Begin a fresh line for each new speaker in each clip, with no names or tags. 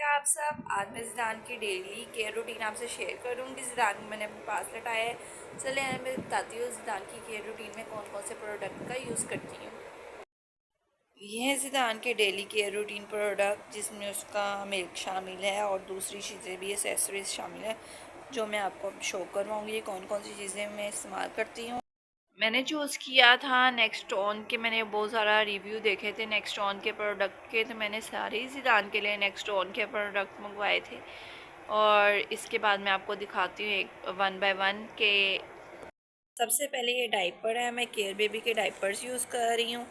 कैसे आप सब। आज मैं ज़िदान की डेली केयर रूटीन आपसे शेयर करूँगी। ज़िदान मैंने अपने पास लटाया है। चले मैं बताती हूँ ज़िदान की केयर रूटीन में कौन कौन से प्रोडक्ट का यूज़ करती हूँ। ये है ज़िदान के डेली केयर रूटीन प्रोडक्ट, जिसमें उसका मिल्क शामिल है और दूसरी चीज़ें भी, एसेसरीज शामिल है, जो मैं आपको अब शो करवाऊँगी। ये कौन कौन सी चीज़ें मैं इस्तेमाल करती हूँ। मैंने चूज़ किया था नेक्स्ट ऑन के। मैंने बहुत सारा रिव्यू देखे थे नेक्स्ट ऑन के प्रोडक्ट के, तो मैंने सारे ही ज़िदान के लिए नेक्स्ट ऑन के प्रोडक्ट मंगवाए थे। और इसके बाद मैं आपको दिखाती हूँ एक वन बाय वन के। सबसे पहले ये डाइपर है। मैं केयर बेबी के डाइपर्स यूज़ कर रही हूँ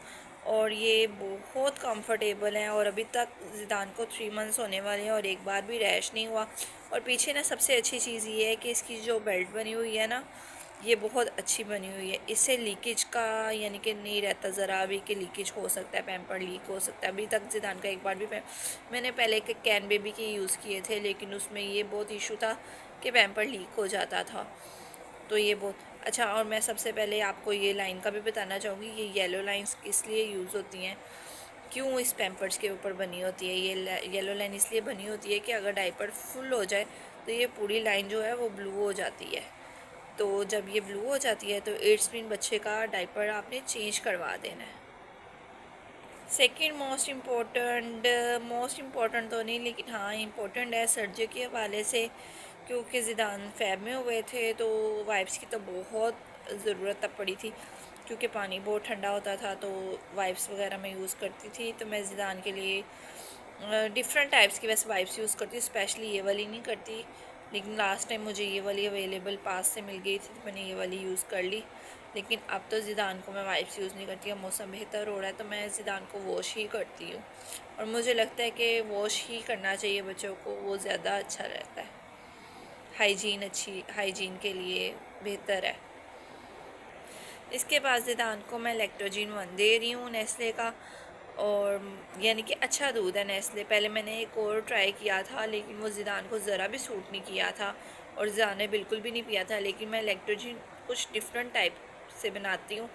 और ये बहुत कंफर्टेबल हैं और अभी तक ज़िदान को 3 मंथ्स होने वाले हैं और एक बार भी रैश नहीं हुआ। और पीछे ना सबसे अच्छी चीज़ ये है कि इसकी जो बेल्ट बनी हुई है ना, ये बहुत अच्छी बनी हुई है। इससे लीकेज का यानी कि नहीं रहता ज़रा भी कि लीकेज हो सकता है, पैम्पर लीक हो सकता है। अभी तक ज़िदान का एक बार भी मैंने पहले के कैन बेबी के यूज़ किए थे, लेकिन उसमें ये बहुत इशू था कि पैम्पर लीक हो जाता था। तो ये बहुत अच्छा। और मैं सबसे पहले आपको ये लाइन का भी बताना चाहूँगी, ये येलो लाइंस किस लिए यूज़ होती हैं, क्यों इस पैम्पर्स के ऊपर बनी होती है। ये येलो लाइन इसलिए बनी होती है कि अगर डाइपर फुल हो जाए तो ये पूरी लाइन जो है वो ब्लू हो जाती है। तो जब ये ब्लू हो जाती है तो 8 बच्चे का डाइपर आपने चेंज करवा देना है। सेकेंड मोस्ट इम्पोर्टेंट तो नहीं, लेकिन हाँ इम्पोर्टेंट है सर्दी के हवाले से, क्योंकि ज़िदान फैब में हुए थे तो वाइप्स की तो बहुत ज़रूरत तब पड़ी थी, क्योंकि पानी बहुत ठंडा होता था। तो वाइप्स वगैरह मैं यूज़ करती थी। तो मैं ज़िदान के लिए डिफरेंट टाइप्स की वैसे वाइप्स यूज़ करती हूँ, स्पेशली ये वाली नहीं करती। लेकिन लास्ट टाइम मुझे ये वाली अवेलेबल पास से मिल गई थी तो मैंने ये वाली यूज़ कर ली। लेकिन अब तो ज़िदान को मैं वाइप्स यूज़ नहीं करती। अब मौसम बेहतर हो रहा है तो मैं ज़िदान को वॉश ही करती हूँ और मुझे लगता है कि वॉश ही करना चाहिए बच्चों को, वो ज़्यादा अच्छा रहता है। हाइजीन के लिए बेहतर है। इसके बाद ज़िदान को मैं लैक्टोजिन 1 दे रही हूँ नेस्ले का, और यानी कि अच्छा दूध है नेस्ले। पहले मैंने एक और ट्राई किया था लेकिन वो ज़िदान को ज़रा भी सूट नहीं किया था और ज़िदान ने बिल्कुल भी नहीं पिया था। लेकिन मैं लैक्टोजिन कुछ डिफरेंट टाइप से बनाती हूँ,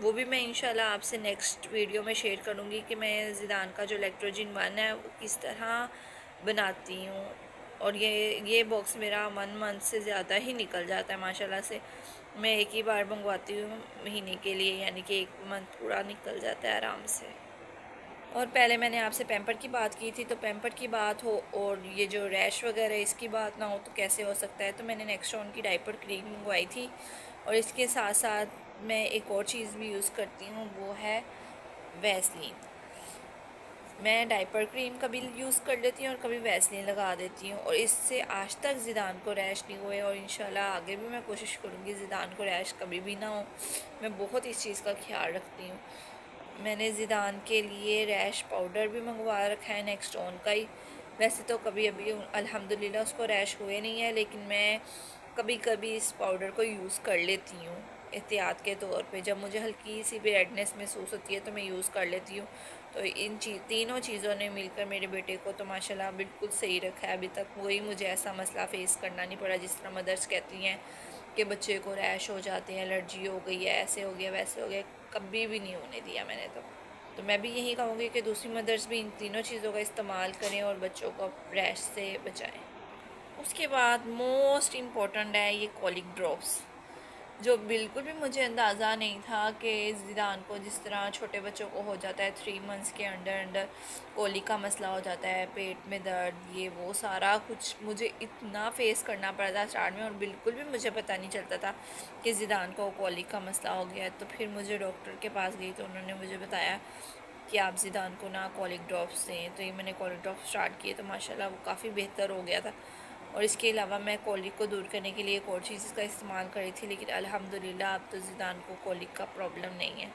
वो भी मैं इंशाल्लाह आपसे नेक्स्ट वीडियो में शेयर करूँगी कि मैं ज़िदान का जो लैक्टोजिन 1 है वो किस तरह बनाती हूँ। और ये बॉक्स मेरा 1 मंथ से ज़्यादा ही निकल जाता है माशाल्लाह से। मैं एक ही बार मंगवाती हूँ महीने के लिए, यानी कि 1 मंथ पूरा निकल जाता है आराम से। और पहले मैंने आपसे पैम्पर की बात की थी, तो पैम्पर की बात हो और ये जो रैश वगैरह इसकी बात ना हो तो कैसे हो सकता है। तो मैंने नेक्स्टॉन की डाइपर क्रीम मंगवाई थी और इसके साथ साथ मैं एक और चीज़ भी यूज़ करती हूँ, वो है वैसलीन। मैं डाइपर क्रीम कभी यूज़ कर लेती हूँ और कभी वैसलीन लगा देती हूँ, और इससे आज तक ज़िदान को रैश नहीं हुए और इंशाल्लाह आगे भी मैं कोशिश करूँगी ज़िदान को रैश कभी भी ना हो। मैं बहुत इस चीज़ का ख्याल रखती हूँ। मैंने ज़िदान के लिए रैश पाउडर भी मंगवा रखा है नेक्स्टॉन का ही। वैसे तो कभी अभी अल्हम्दुलिल्लाह उसको रैश हुए नहीं है, लेकिन मैं कभी कभी इस पाउडर को यूज़ कर लेती हूँ एहतियात के तौर पे। जब मुझे हल्की सी भी रेडनेस महसूस होती है तो मैं यूज़ कर लेती हूँ। तो इन तीनों चीज़ों ने मिलकर मेरे बेटे को तो माशाल्लाह बिल्कुल सही रखा है। अभी तक वही मुझे ऐसा मसला फ़ेस करना नहीं पड़ा। जिस तरह मदर्स कहती हैं कि बच्चे को रैश हो जाते हैं, एलर्जी हो गई है, ऐसे हो गया वैसे हो गया, कभी भी नहीं होने दिया मैंने तो मैं भी यही कहूँगी कि दूसरी मदर्स भी इन तीनों चीज़ों का इस्तेमाल करें और बच्चों को रैश से बचाएं। उसके बाद मोस्ट इम्पॉर्टेंट है ये कॉलिक ड्रॉप्स, जो बिल्कुल भी मुझे अंदाज़ा नहीं था कि ज़िदान को जिस तरह छोटे बच्चों को हो जाता है 3 मंथ्स के अंडर अंडर कोलिक का मसला हो जाता है, पेट में दर्द, ये वो सारा कुछ मुझे इतना फेस करना पड़ा था स्टार्ट में, और बिल्कुल भी मुझे पता नहीं चलता था कि ज़िदान को कोलिक का मसला हो गया है। तो फिर मुझे डॉक्टर के पास गई तो उन्होंने मुझे बताया कि आप ज़िदान को ना कॉलिक ड्रॉप्स दें। तो ये मैंने कॉलिक ड्रॉप्स स्टार्ट किए तो माशाल्लाह वो काफ़ी बेहतर हो गया था। और इसके अलावा मैं कॉलिक को दूर करने के लिए एक और चीज़ का इस्तेमाल करी थी, लेकिन अल्हम्दुलिल्लाह अब तो ज़िदान को कॉलिक का प्रॉब्लम नहीं है।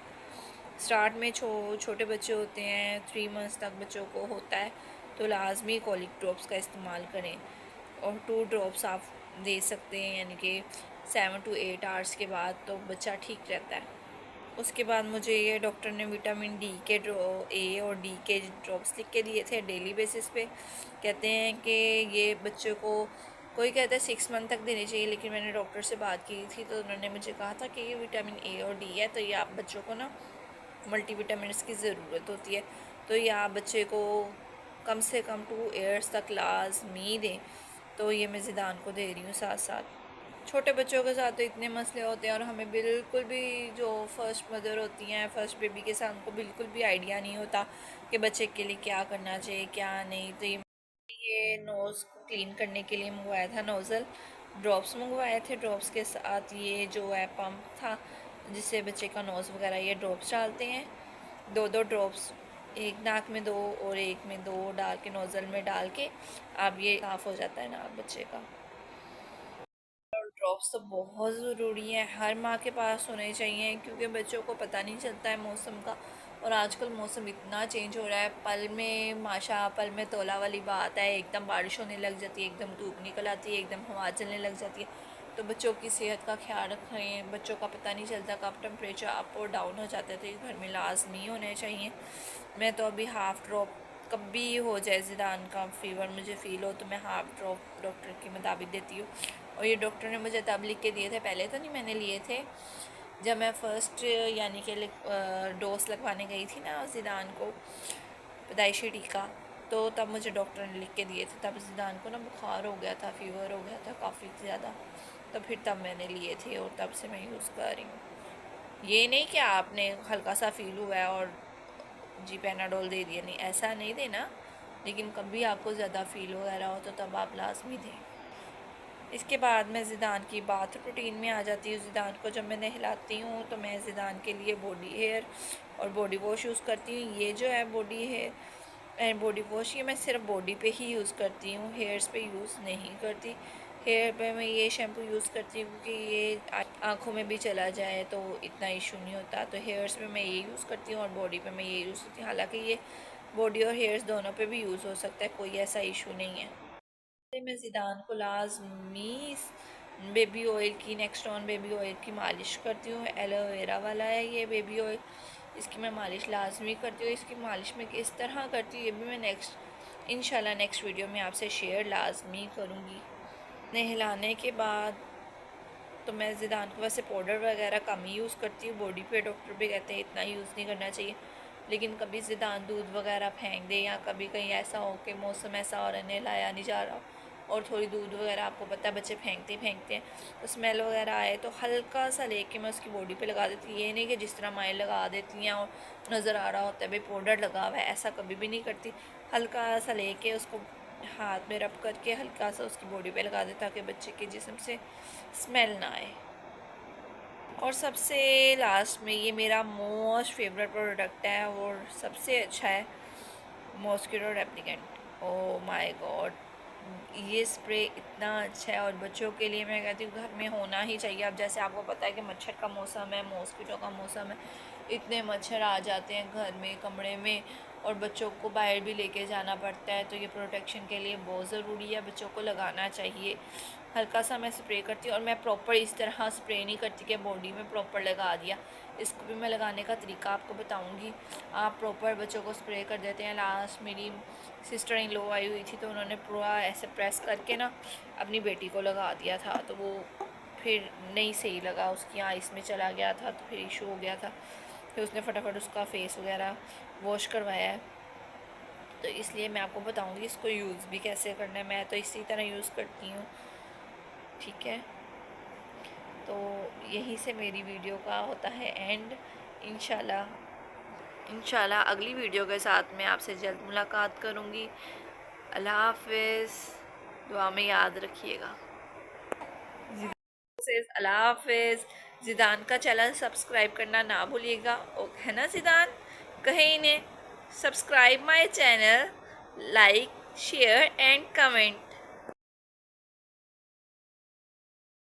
स्टार्ट में छोटे बच्चे होते हैं, 3 मंथ्स तक बच्चों को होता है, तो लाजमी कॉलिक ड्रॉप्स का इस्तेमाल करें। और 2 ड्रॉप्स आप दे सकते हैं, यानी कि 7 to 8 आवर्स के बाद, तो बच्चा ठीक रहता है। उसके बाद मुझे ये डॉक्टर ने विटामिन डी के ए और डी के ड्रॉप्स लिख के दिए थे डेली बेसिस पे। कहते हैं कि ये बच्चों को, कोई कहता है 6 मंथ तक देनी चाहिए, लेकिन मैंने डॉक्टर से बात की थी तो उन्होंने मुझे कहा था कि ये विटामिन ए और डी है, तो ये आप बच्चों को ना मल्टीविटामिन्स की ज़रूरत होती है, तो ये आप बच्चे को कम से कम 2 ईयर्स तक लाजमी दें। तो ये मैं ज़िदान को दे रही हूँ साथ साथ। छोटे बच्चों के साथ तो इतने मसले होते हैं और हमें बिल्कुल भी, जो फ़र्स्ट मदर होती हैं फ़र्स्ट बेबी के साथ, उनको बिल्कुल भी आइडिया नहीं होता कि बच्चे के लिए क्या करना चाहिए क्या नहीं। तो ये नोज़ को क्लीन करने के लिए मंगवाया था नोज़ल, ड्रॉप्स मंगवाए थे। ड्रॉप्स के साथ ये जो है पम्प था जिससे बच्चे का नोज़ वगैरह ये ड्रॉप्स डालते हैं। 2 ड्रॉप्स, एक नाक में 2 और एक में 2 डाल के नोज़ल में डाल के अब ये साफ़ हो जाता है नाक बच्चे का। ड्रॉप्स तो बहुत ज़रूरी है, हर माँ के पास होने चाहिए क्योंकि बच्चों को पता नहीं चलता है मौसम का। और आजकल मौसम इतना चेंज हो रहा है, पल में माशा पल में तोला वाली बात है। एकदम बारिश होने लग जाती है, एकदम धूप निकल आती है, एकदम हवा चलने लग जाती है। तो बच्चों की सेहत का ख्याल रखें। बच्चों का पता नहीं चलता कब टेम्परेचर अप और डाउन हो जाता है, तो ये घर में लाजमी होने चाहिए। मैं तो अभी हाफ़ ड्रॉप, कभी हो जाए ज़िदान का फीवर मुझे फ़ील हो तो मैं हाफ़ ड्रॉप डॉक्टर के मुताबिक देती हूँ। और ये डॉक्टर ने मुझे तब लिख के दिए थे, पहले तो नहीं मैंने लिए थे। जब मैं फ़र्स्ट यानी कि डोज लगवाने गई थी ना ज़िदान को, पैदाइशी टीका, तो तब मुझे डॉक्टर ने लिख के दिए थे। तब ज़िदान को ना बुखार हो गया था, फ़ीवर हो गया था काफ़ी ज़्यादा, तो फिर तब मैंने लिए थे और तब से मैं यूज़ कर रही हूँ। ये नहीं कि आपने हल्का सा फ़ील हुआ है और जी पैनाडोल दे दिया, नहीं ऐसा नहीं देना। लेकिन कभी आपको ज़्यादा फ़ील वगैरह हो तो तब आप लाजमी दें। इसके बाद मैं ज़िदान की बाथ रूटीन में आ जाती हूँ। ज़िदान को जब मैं नहलाती हूँ तो मैं ज़िदान के लिए बॉडी हेयर और बॉडी वॉश यूज़ करती हूँ। ये जो है body hair and body wash, ये मैं सिर्फ बॉडी पे ही यूज़ करती हूँ, हेयर्स पे यूज़ नहीं करती। हेयर पे मैं ये शैम्पू यूज़ करती हूँ क्योंकि ये आँखों में भी चला जाए तो इतना इशू नहीं होता। तो हेयर्स पे मैं ये यूज़ करती हूँ और बॉडी पे मैं ये यूज़ करती हूँ। हालांकि ये बॉडी और हेयर्स दोनों पे भी यूज़ हो सकता है, कोई ऐसा इशू नहीं है। मैं ज़िदान को लाजमी बेबी ऑयल की, नेक्स्टॉन बेबी ऑयल की मालिश करती हूँ। एलोवेरा वाला है ये बेबी ऑयल, इसकी मैं मालिश लाजमी करती हूँ। इसकी मालिश में किस तरह करती हूँ ये भी मैं इंशाल्लाह नेक्स्ट वीडियो में आपसे शेयर लाजमी करूँगी। नहलाने के बाद तो मैं ज़िदान को वैसे पाउडर वगैरह कम ही यूज़ करती हूँ बॉडी पे। डॉक्टर भी कहते हैं इतना यूज़ नहीं करना चाहिए, लेकिन कभी ज़िदान दूध वगैरह फेंक दे या कभी कहीं ऐसा हो कि मौसम ऐसा हो रहा है नहलाया नहीं जा रहा और थोड़ी दूध वगैरह, आपको पता है बच्चे फेंकते हैं तो स्मेल वगैरह आए तो हल्का सा लेके मैं उसकी बॉडी पे लगा देती हूँ। ये नहीं कि जिस तरह माएँ लगा देती हैं और नज़र आ रहा होता है भाई पाउडर लगा हुआ है, ऐसा कभी भी नहीं करती। हल्का सा लेके उसको हाथ में रब करके हल्का सा उसकी बॉडी पे लगा दे ताकि बच्चे के जिस्म से स्मेल ना आए। और सबसे लास्ट में ये मेरा मोस्ट फेवरेट प्रोडक्ट है और सबसे अच्छा है, mosquito replicant. Oh my God, ये स्प्रे इतना अच्छा है और बच्चों के लिए मैं कहती हूँ घर में होना ही चाहिए। अब जैसे आपको पता है कि मच्छर का मौसम है, मॉस्किटो का मौसम है, इतने मच्छर आ जाते हैं घर में, कमरे में, और बच्चों को बाहर भी लेके जाना पड़ता है। तो ये प्रोटेक्शन के लिए बहुत ज़रूरी है, बच्चों को लगाना चाहिए। हल्का सा मैं स्प्रे करती हूँ और मैं प्रॉपर इस तरह स्प्रे नहीं करती कि बॉडी में प्रॉपर लगा दिया। इसको भी मैं लगाने का तरीका आपको बताऊँगी। आप प्रॉपर बच्चों को स्प्रे कर देते हैं। लास्ट मेरी सिस्टर इन लॉ आई हुई थी तो उन्होंने पूरा ऐसे प्रेस करके ना अपनी बेटी को लगा दिया था, तो वो फिर नहीं सही लगा, उसकी आइस में चला गया था तो फिर इशू हो गया था। फिर उसने फटाफट उसका फेस वगैरह वॉश करवाया है। तो इसलिए मैं आपको बताऊंगी इसको यूज़ भी कैसे करना है। मैं तो इसी तरह यूज़ करती हूँ, ठीक है। तो यहीं से मेरी वीडियो का होता है एंड। इंशाल्लाह अगली वीडियो के साथ मैं आपसे जल्द मुलाकात करूँगी। अल्लाह हाफ़िज़, दुआ में याद रखिएगा। अल्लाह हाफ़िज़। ज़िदान का चैनल सब्सक्राइब करना ना भूलिएगा, ओके है ना ज़िदान? कहीं इन्हें subscribe my channel, like share and comment.